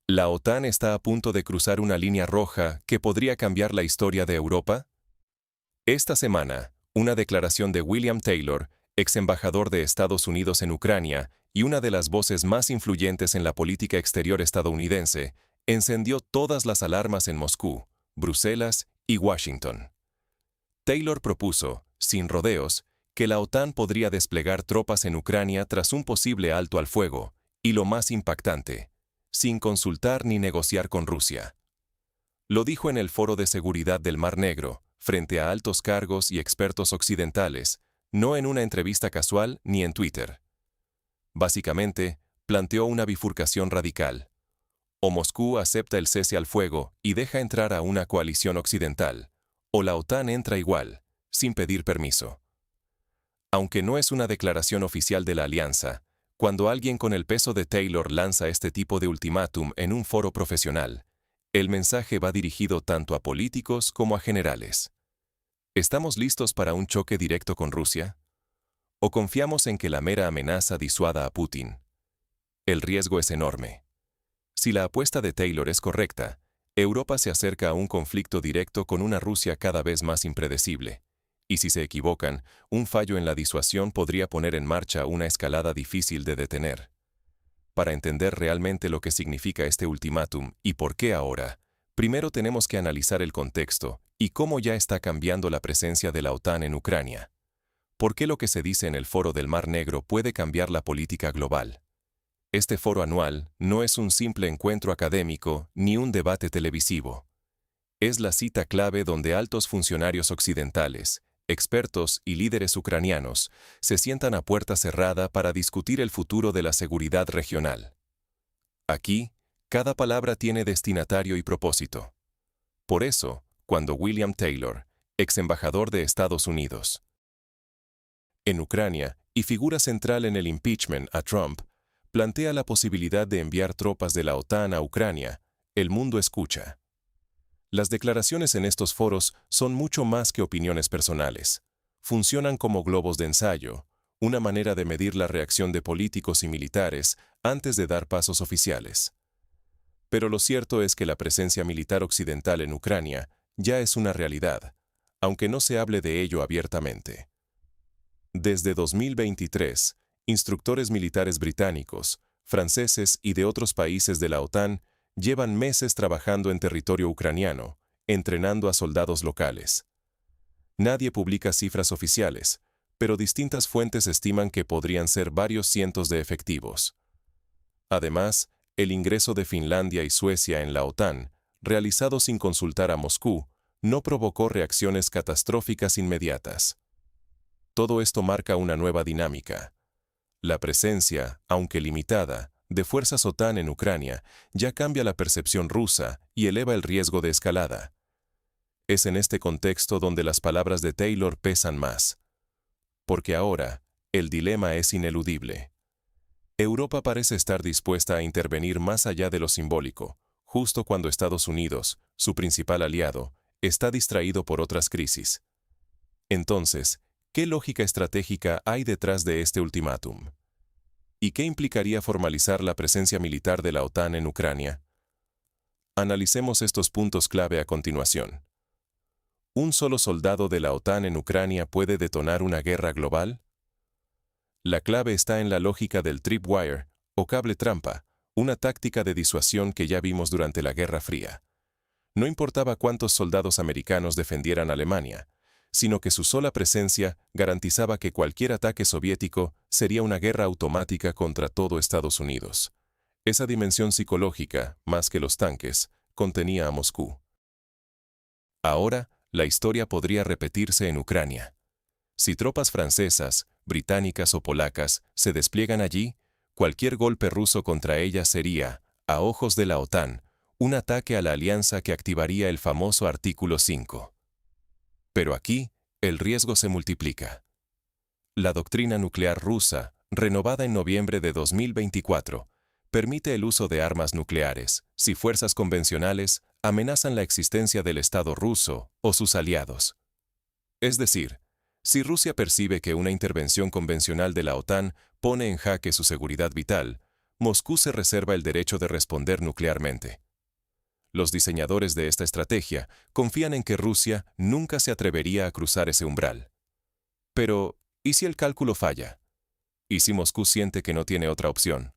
¿La OTAN está a punto de cruzar una línea roja que podría cambiar la historia de Europa? Esta semana, una declaración de William Taylor, ex embajador de Estados Unidos en Ucrania y una de las voces más influyentes en la política exterior estadounidense, encendió todas las alarmas en Moscú, Bruselas y Washington. Taylor propuso, sin rodeos, que la OTAN podría desplegar tropas en Ucrania tras un posible alto al fuego, y lo más impactante, sin consultar ni negociar con Rusia. Lo dijo en el Foro de Seguridad del Mar Negro, frente a altos cargos y expertos occidentales, no en una entrevista casual ni en Twitter. Básicamente, planteó una bifurcación radical. O Moscú acepta el cese al fuego y deja entrar a una coalición occidental, o la OTAN entra igual, sin pedir permiso. Aunque no es una declaración oficial de la alianza, cuando alguien con el peso de Taylor lanza este tipo de ultimátum en un foro profesional, el mensaje va dirigido tanto a políticos como a generales. ¿Estamos listos para un choque directo con Rusia? ¿O confiamos en que la mera amenaza disuada a Putin? El riesgo es enorme. Si la apuesta de Taylor es correcta, Europa se acerca a un conflicto directo con una Rusia cada vez más impredecible. Y si se equivocan, un fallo en la disuasión podría poner en marcha una escalada difícil de detener. Para entender realmente lo que significa este ultimátum y por qué ahora, primero tenemos que analizar el contexto y cómo ya está cambiando la presencia de la OTAN en Ucrania. ¿Por qué lo que se dice en el Foro del Mar Negro puede cambiar la política global? Este foro anual no es un simple encuentro académico ni un debate televisivo. Es la cita clave donde altos funcionarios occidentales, expertos y líderes ucranianos se sientan a puerta cerrada para discutir el futuro de la seguridad regional. Aquí, cada palabra tiene destinatario y propósito. Por eso, cuando William Taylor, ex embajador de Estados Unidos, en Ucrania y figura central en el impeachment a Trump, plantea la posibilidad de enviar tropas de la OTAN a Ucrania, el mundo escucha. Las declaraciones en estos foros son mucho más que opiniones personales. Funcionan como globos de ensayo, una manera de medir la reacción de políticos y militares antes de dar pasos oficiales. Pero lo cierto es que la presencia militar occidental en Ucrania ya es una realidad, aunque no se hable de ello abiertamente. Desde 2023, instructores militares británicos, franceses y de otros países de la OTAN llevan meses trabajando en territorio ucraniano, entrenando a soldados locales. Nadie publica cifras oficiales, pero distintas fuentes estiman que podrían ser varios cientos de efectivos. Además, el ingreso de Finlandia y Suecia en la OTAN, realizado sin consultar a Moscú, no provocó reacciones catastróficas inmediatas. Todo esto marca una nueva dinámica. La presencia, aunque limitada, de fuerzas OTAN en Ucrania ya cambia la percepción rusa y eleva el riesgo de escalada. Es en este contexto donde las palabras de Taylor pesan más. Porque ahora, el dilema es ineludible. Europa parece estar dispuesta a intervenir más allá de lo simbólico, justo cuando Estados Unidos, su principal aliado, está distraído por otras crisis. Entonces, ¿qué lógica estratégica hay detrás de este ultimátum? ¿Y qué implicaría formalizar la presencia militar de la OTAN en Ucrania? Analicemos estos puntos clave a continuación. ¿Un solo soldado de la OTAN en Ucrania puede detonar una guerra global? La clave está en la lógica del tripwire, o cable trampa, una táctica de disuasión que ya vimos durante la Guerra Fría. No importaba cuántos soldados americanos defendieran Alemania, sino que su sola presencia garantizaba que cualquier ataque soviético sería una guerra automática contra todo Estados Unidos. Esa dimensión psicológica, más que los tanques, contenía a Moscú. Ahora, la historia podría repetirse en Ucrania. Si tropas francesas, británicas o polacas se despliegan allí, cualquier golpe ruso contra ellas sería, a ojos de la OTAN, un ataque a la alianza que activaría el famoso Artículo 5. Pero aquí, el riesgo se multiplica. La doctrina nuclear rusa, renovada en noviembre de 2024, permite el uso de armas nucleares si fuerzas convencionales amenazan la existencia del Estado ruso o sus aliados. Es decir, si Rusia percibe que una intervención convencional de la OTAN pone en jaque su seguridad vital, Moscú se reserva el derecho de responder nuclearmente. Los diseñadores de esta estrategia confían en que Rusia nunca se atrevería a cruzar ese umbral. Pero, ¿y si el cálculo falla? ¿Y si Moscú siente que no tiene otra opción?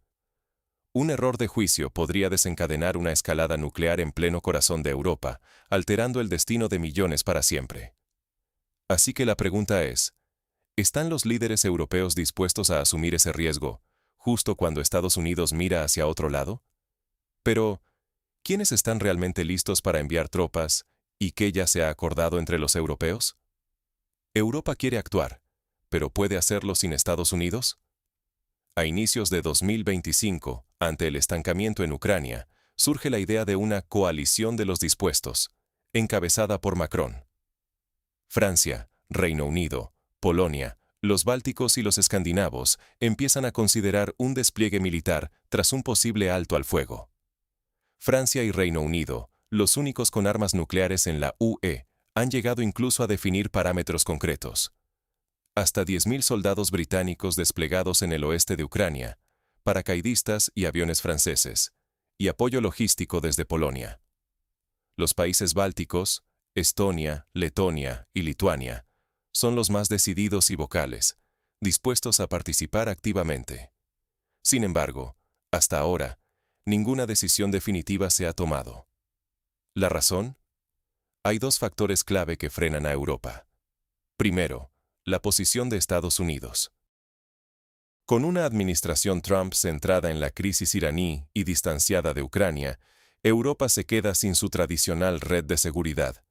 Un error de juicio podría desencadenar una escalada nuclear en pleno corazón de Europa, alterando el destino de millones para siempre. Así que la pregunta es, ¿están los líderes europeos dispuestos a asumir ese riesgo, justo cuando Estados Unidos mira hacia otro lado? Pero, ¿quiénes están realmente listos para enviar tropas y qué ya se ha acordado entre los europeos? Europa quiere actuar, pero ¿puede hacerlo sin Estados Unidos? A inicios de 2025, ante el estancamiento en Ucrania, surge la idea de una coalición de los dispuestos, encabezada por Macron. Francia, Reino Unido, Polonia, los bálticos y los escandinavos empiezan a considerar un despliegue militar tras un posible alto al fuego. Francia y Reino Unido, los únicos con armas nucleares en la UE, han llegado incluso a definir parámetros concretos. Hasta 10.000 soldados británicos desplegados en el oeste de Ucrania, paracaidistas y aviones franceses, y apoyo logístico desde Polonia. Los países bálticos, Estonia, Letonia y Lituania, son los más decididos y vocales, dispuestos a participar activamente. Sin embargo, hasta ahora, ninguna decisión definitiva se ha tomado. ¿La razón? Hay dos factores clave que frenan a Europa. Primero, la posición de Estados Unidos. Con una administración Trump centrada en la crisis iraní y distanciada de Ucrania, Europa se queda sin su tradicional red de seguridad.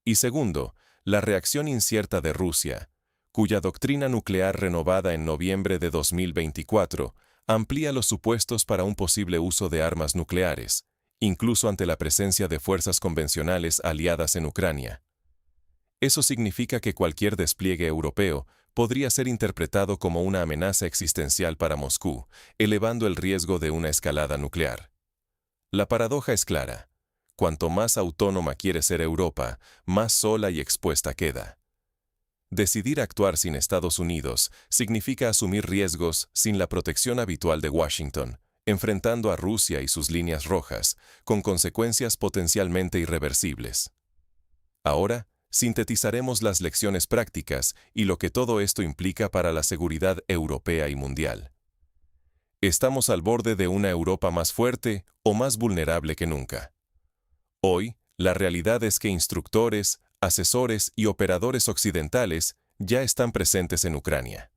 Y segundo, la reacción incierta de Rusia, cuya doctrina nuclear renovada en noviembre de 2024 amplía los supuestos para un posible uso de armas nucleares, incluso ante la presencia de fuerzas convencionales aliadas en Ucrania. Eso significa que cualquier despliegue europeo podría ser interpretado como una amenaza existencial para Moscú, elevando el riesgo de una escalada nuclear. La paradoja es clara. Cuanto más autónoma quiere ser Europa, más sola y expuesta queda. Decidir actuar sin Estados Unidos significa asumir riesgos sin la protección habitual de Washington, enfrentando a Rusia y sus líneas rojas, con consecuencias potencialmente irreversibles. Ahora, sintetizaremos las lecciones prácticas y lo que todo esto implica para la seguridad europea y mundial. ¿Estamos al borde de una Europa más fuerte o más vulnerable que nunca? Hoy, la realidad es que instructores, asesores y operadores occidentales ya están presentes en Ucrania.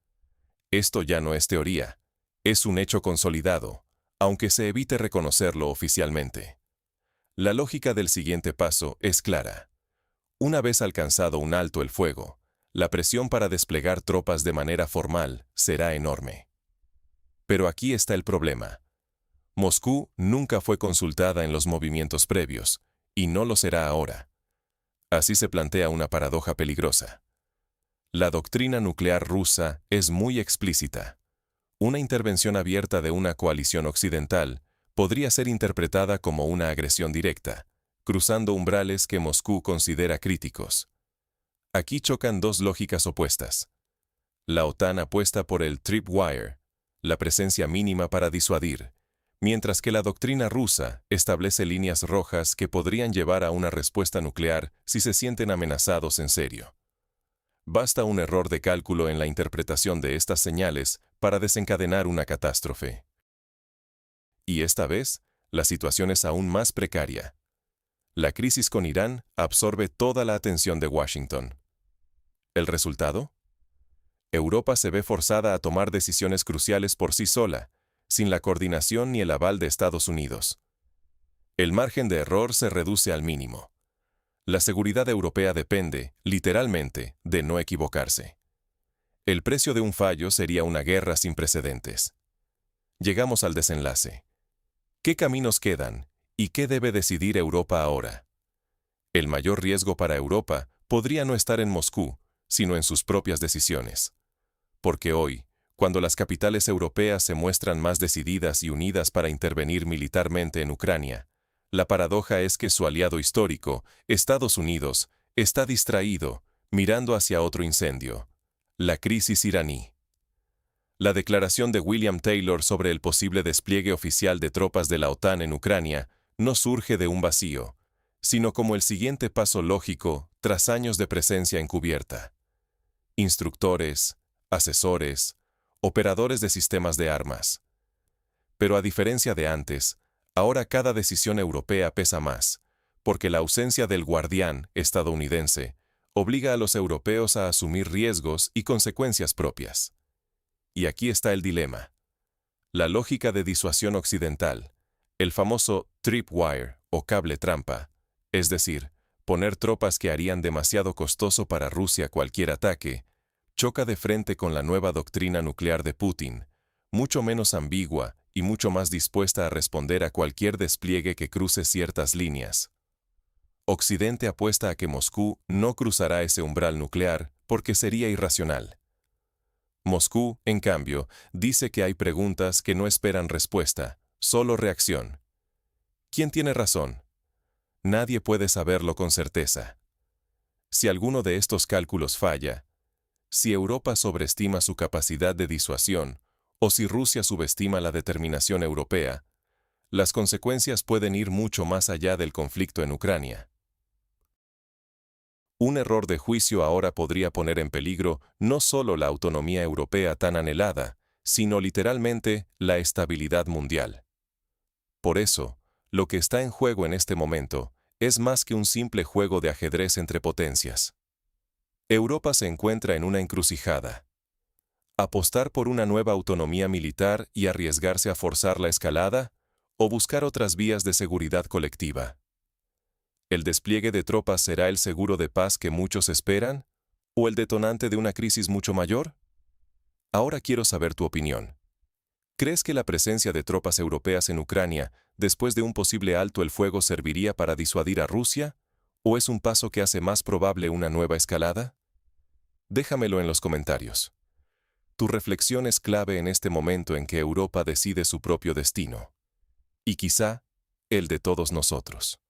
Esto ya no es teoría, es un hecho consolidado, aunque se evite reconocerlo oficialmente. La lógica del siguiente paso es clara. Una vez alcanzado un alto el fuego, la presión para desplegar tropas de manera formal será enorme. Pero aquí está el problema. Moscú nunca fue consultada en los movimientos previos, y no lo será ahora. Así se plantea una paradoja peligrosa. La doctrina nuclear rusa es muy explícita. Una intervención abierta de una coalición occidental podría ser interpretada como una agresión directa, cruzando umbrales que Moscú considera críticos. Aquí chocan dos lógicas opuestas. La OTAN apuesta por el tripwire, la presencia mínima para disuadir, mientras que la doctrina rusa establece líneas rojas que podrían llevar a una respuesta nuclear si se sienten amenazados en serio. Basta un error de cálculo en la interpretación de estas señales para desencadenar una catástrofe. Y esta vez, la situación es aún más precaria. La crisis con Irán absorbe toda la atención de Washington. ¿El resultado? Europa se ve forzada a tomar decisiones cruciales por sí sola, sin la coordinación ni el aval de Estados Unidos. El margen de error se reduce al mínimo. La seguridad europea depende, literalmente, de no equivocarse. El precio de un fallo sería una guerra sin precedentes. Llegamos al desenlace. ¿Qué caminos quedan y qué debe decidir Europa ahora? El mayor riesgo para Europa podría no estar en Moscú, sino en sus propias decisiones. Porque hoy, cuando las capitales europeas se muestran más decididas y unidas para intervenir militarmente en Ucrania, la paradoja es que su aliado histórico, Estados Unidos, está distraído, mirando hacia otro incendio, la crisis iraní. La declaración de William Taylor sobre el posible despliegue oficial de tropas de la OTAN en Ucrania no surge de un vacío, sino como el siguiente paso lógico tras años de presencia encubierta. Instructores, asesores, operadores de sistemas de armas. Pero a diferencia de antes, ahora cada decisión europea pesa más, porque la ausencia del guardián estadounidense obliga a los europeos a asumir riesgos y consecuencias propias. Y aquí está el dilema. La lógica de disuasión occidental, el famoso tripwire o cable trampa, es decir, poner tropas que harían demasiado costoso para Rusia cualquier ataque, choca de frente con la nueva doctrina nuclear de Putin, mucho menos ambigua y mucho más dispuesta a responder a cualquier despliegue que cruce ciertas líneas. Occidente apuesta a que Moscú no cruzará ese umbral nuclear porque sería irracional. Moscú, en cambio, dice que hay preguntas que no esperan respuesta, solo reacción. ¿Quién tiene razón? Nadie puede saberlo con certeza. Si alguno de estos cálculos falla, si Europa sobreestima su capacidad de disuasión, o si Rusia subestima la determinación europea, las consecuencias pueden ir mucho más allá del conflicto en Ucrania. Un error de juicio ahora podría poner en peligro no solo la autonomía europea tan anhelada, sino literalmente la estabilidad mundial. Por eso, lo que está en juego en este momento es más que un simple juego de ajedrez entre potencias. Europa se encuentra en una encrucijada. ¿Apostar por una nueva autonomía militar y arriesgarse a forzar la escalada, o buscar otras vías de seguridad colectiva? ¿El despliegue de tropas será el seguro de paz que muchos esperan? ¿O el detonante de una crisis mucho mayor? Ahora quiero saber tu opinión. ¿Crees que la presencia de tropas europeas en Ucrania, después de un posible alto el fuego, serviría para disuadir a Rusia? ¿O es un paso que hace más probable una nueva escalada? Déjamelo en los comentarios. Tu reflexión es clave en este momento en que Europa decide su propio destino. Y quizá, el de todos nosotros.